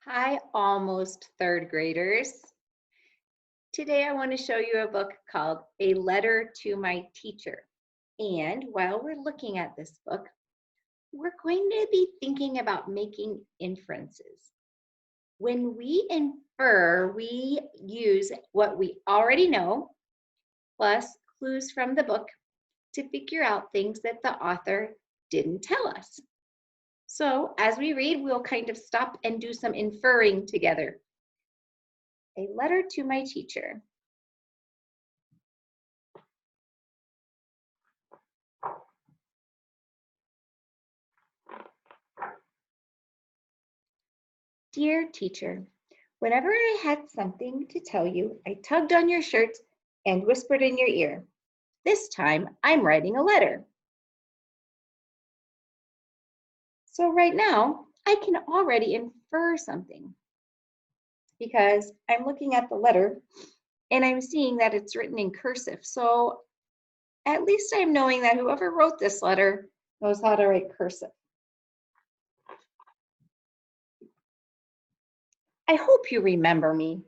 Hi, almost third graders. Today I want to show you a book called A Letter to My Teacher. And while we're looking at this book, we're going to be thinking about making inferences. When we infer, we use what we already know plus clues from the book to figure out things that the author didn't tell us. So as we read, we'll kind of stop and do some inferring together. A letter to my teacher. Dear teacher, whenever I had something to tell you, I tugged on your shirt and whispered in your ear. This time I'm writing a letter. So right now I can already infer something because I'm looking at the letter and I'm seeing that it's written in cursive. So at least I'm knowing that whoever wrote this letter knows how to write cursive. I hope you remember me.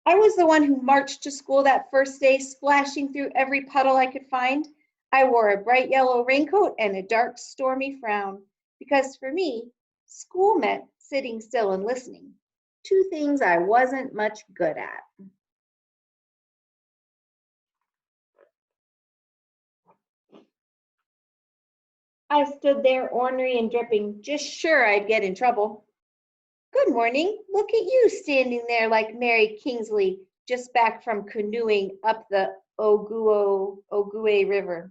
I was the one who marched to school that first day, splashing through every puddle I could find. I wore a bright yellow raincoat and a dark, stormy frown, because for me, school meant sitting still and listening, two things I wasn't much good at. I stood there, ornery and dripping, just sure I'd get in trouble. Good morning. Look at you standing there like Mary Kingsley, just back from canoeing up the Ogue River.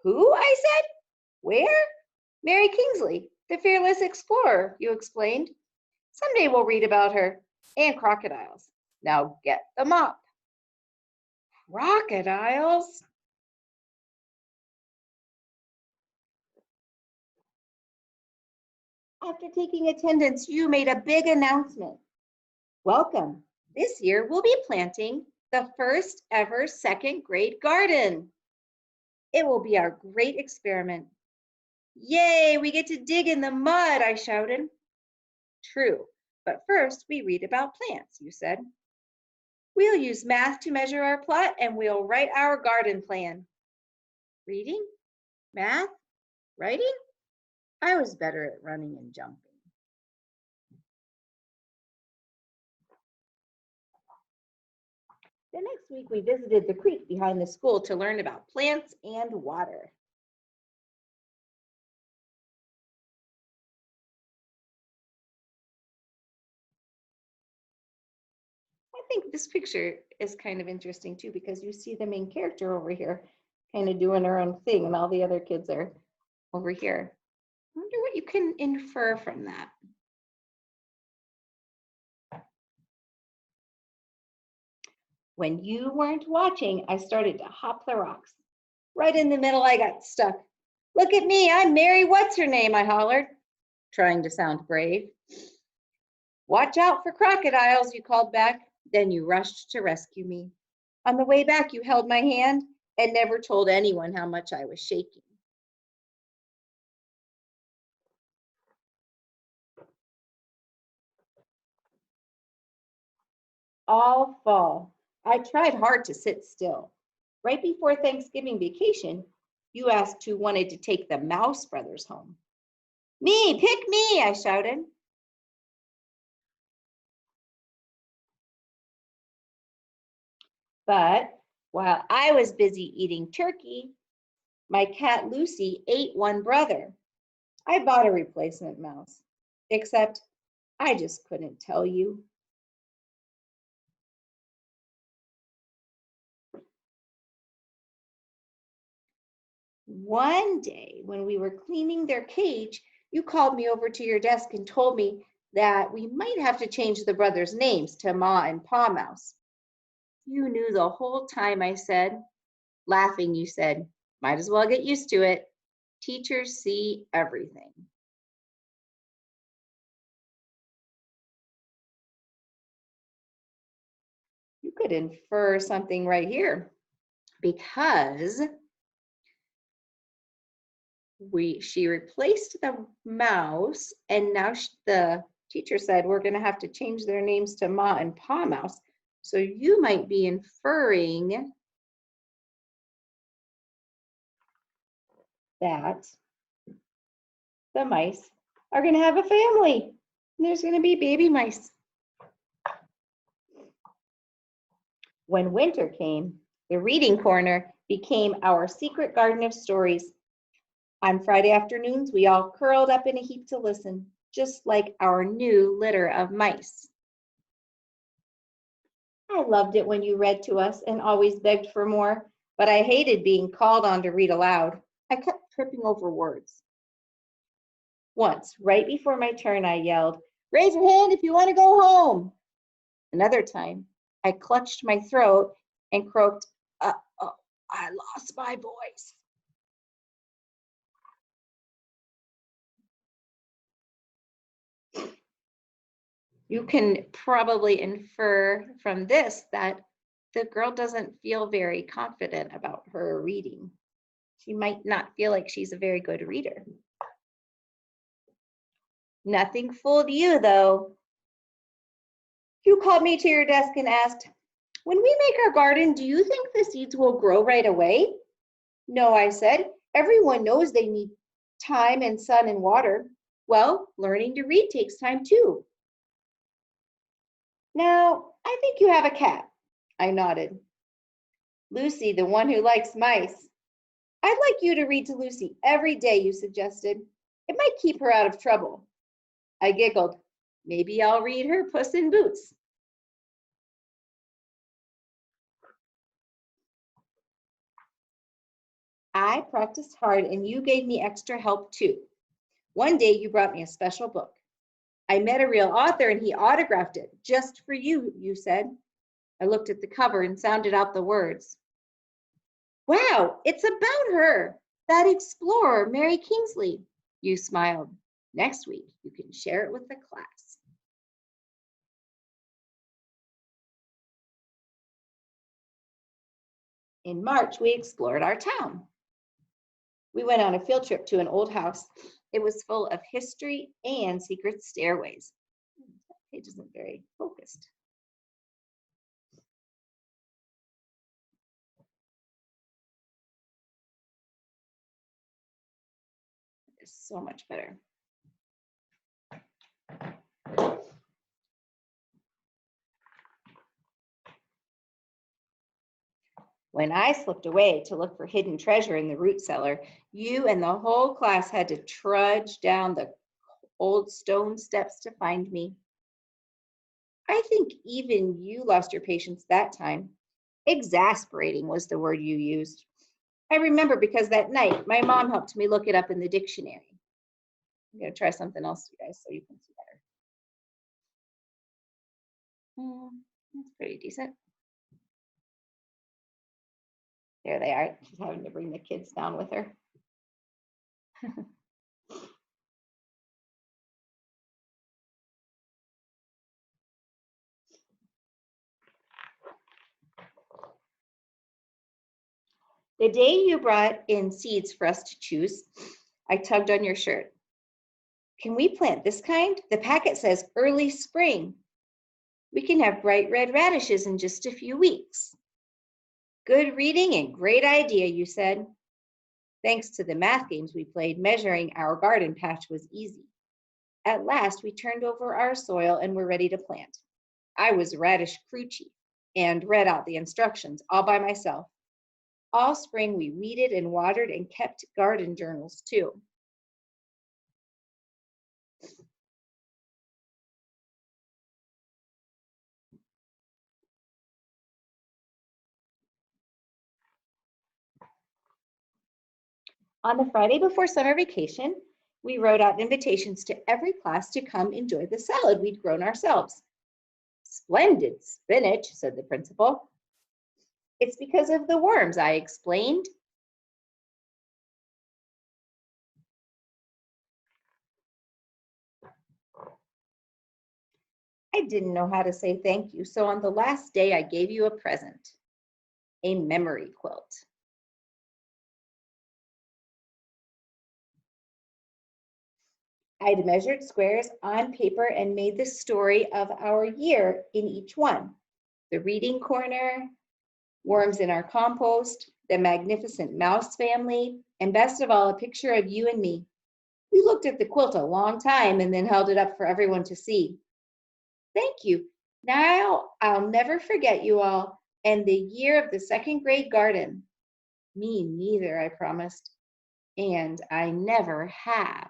Who? I said. Where? Mary Kingsley, the fearless explorer, you explained. Someday we'll read about her and crocodiles. Now get the mop. Crocodiles? After taking attendance, you made a big announcement. Welcome. This year we'll be planting the first ever second grade garden. It will be our great experiment. Yay, we get to dig in the mud, I shouted. True, but first we read about plants, you said. We'll use math to measure our plot and we'll write our garden plan. Reading? Math? Writing? I was better at running and jumping. The next week we visited the creek behind the school to learn about plants and water. I think this picture is kind of interesting too because you see the main character over here kind of doing her own thing and all the other kids are over here. I wonder what you can infer from that. When you weren't watching, I started to hop the rocks. Right in the middle, I got stuck. Look at me, I'm Mary What's Her Name, I hollered, trying to sound brave. Watch out for crocodiles, you called back. Then you rushed to rescue me. On the way back, you held my hand and never told anyone how much I was shaking. All fall, I tried hard to sit still. Right before Thanksgiving vacation, you asked who wanted to take the Mouse brothers home. Me, pick me, I shouted. But while I was busy eating turkey, my cat Lucy ate one brother. I bought a replacement mouse, except I just couldn't tell you. One day when we were cleaning their cage, you called me over to your desk and told me that we might have to change the brothers' names to Ma and Pa Mouse. You knew the whole time, I said. Laughing, you said, might as well get used to it. Teachers see everything. You could infer something right here because she replaced the mouse and now the Teacher said we're going to have to change their names to Ma and Pa Mouse. So you might be inferring that the mice are going to have a family. And there's going to be baby mice. When winter came, the reading corner became our secret garden of stories. On Friday afternoons, we all curled up in a heap to listen, just like our new litter of mice. I loved it when you read to us and always begged for more, but I hated being called on to read aloud. I kept tripping over words. Once, right before my turn, I yelled, "Raise your hand if you want to go home." Another time, I clutched my throat and croaked, "Uh-oh, I lost my voice." You can probably infer from this that the girl doesn't feel very confident about her reading. She might not feel like she's a very good reader. Nothing fooled you, though. You called me to your desk and asked, "When we make our garden, do you think the seeds will grow right away?" "No," I said. "Everyone knows they need time and sun and water." "Well, learning to read takes time too." "Now, I think you have a cat." I nodded. "Lucy, the one who likes mice." "I'd like you to read to Lucy every day," you suggested. "It might keep her out of trouble." I giggled. "Maybe I'll read her Puss in Boots." I practiced hard and you gave me extra help too. One day you brought me a special book. "I met a real author and he autographed it just for you," you said. I looked at the cover and sounded out the words. "Wow, it's about her, that explorer, Mary Kingsley." You smiled. "Next week, you can share it with the class." In March, we explored our town. We went on a field trip to an old house. It was full of history and secret stairways. That page isn't very focused. It's so much better. When I slipped away to look for hidden treasure in the root cellar, you and the whole class had to trudge down the old stone steps to find me. I think even you lost your patience that time. Exasperating was the word you used. I remember because that night my mom helped me look it up in the dictionary. I'm going to try something else, you guys, so you can see better. That's pretty decent. There they are. She's having to bring the kids down with her. The day you brought in seeds for us to choose, I tugged on your shirt. "Can we plant this kind? The packet says early spring. We can have bright red radishes in just a few weeks." "Good reading and great idea," you said. Thanks to the math games we played, measuring our garden patch was easy. At last, we turned over our soil and were ready to plant. I was radish crew chief and read out the instructions all by myself. All spring, we weeded and watered and kept garden journals too. On the Friday before summer vacation, we wrote out invitations to every class to come enjoy the salad we'd grown ourselves. "Splendid spinach," said the principal. "It's because of the worms," I explained. I didn't know how to say thank you, so on the last day, I gave you a present, a memory quilt. I'd measured squares on paper and made the story of our year in each one. The reading corner, worms in our compost, the magnificent mouse family, and best of all, a picture of you and me. We looked at the quilt a long time and then held it up for everyone to see. Thank you. Now I'll never forget you all and the year of the second grade garden. Me neither, I promised. And I never have.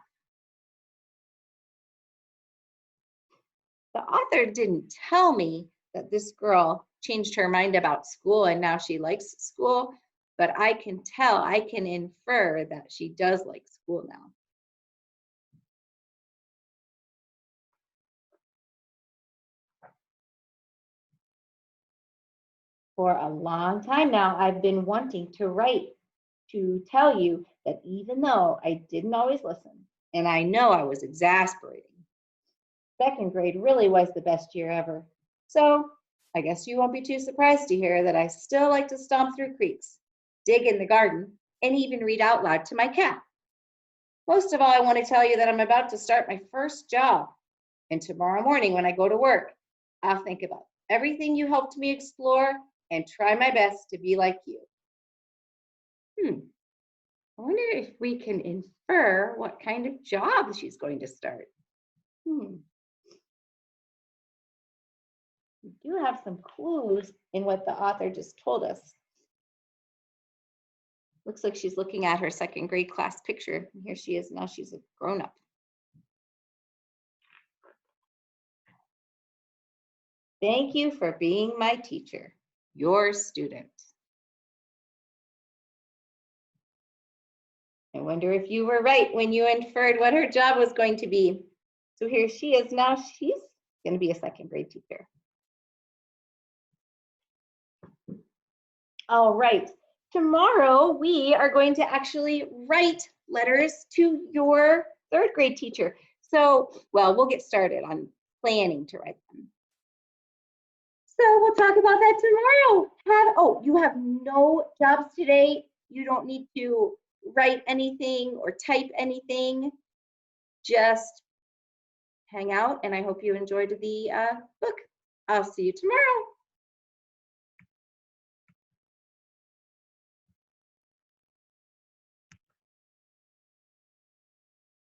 The author didn't tell me that this girl changed her mind about school and now she likes school, but I can tell, I can infer that she does like school now. For a long time now, I've been wanting to write to tell you that even though I didn't always listen, and I know I was exasperating, second grade really was the best year ever. So I guess you won't be too surprised to hear that I still like to stomp through creeks, dig in the garden, and even read out loud to my cat. Most of all, I want to tell you that I'm about to start my first job. And tomorrow morning when I go to work, I'll think about everything you helped me explore and try my best to be like you. I wonder if we can infer what kind of job she's going to start. We do have some clues in what the author just told us. Looks like she's looking at her second grade class picture. Here she is now, she's a grown-up. Thank you for being my teacher, your student. I wonder if you were right when you inferred what her job was going to be. So here she is now, she's going to be a second grade teacher. All right, tomorrow we are going to actually write letters to your third grade teacher. So, well, we'll get started on planning to write them. So we'll talk about that tomorrow. You have no jobs today. You don't need to write anything or type anything. Just hang out, and I hope you enjoyed the book. I'll see you tomorrow.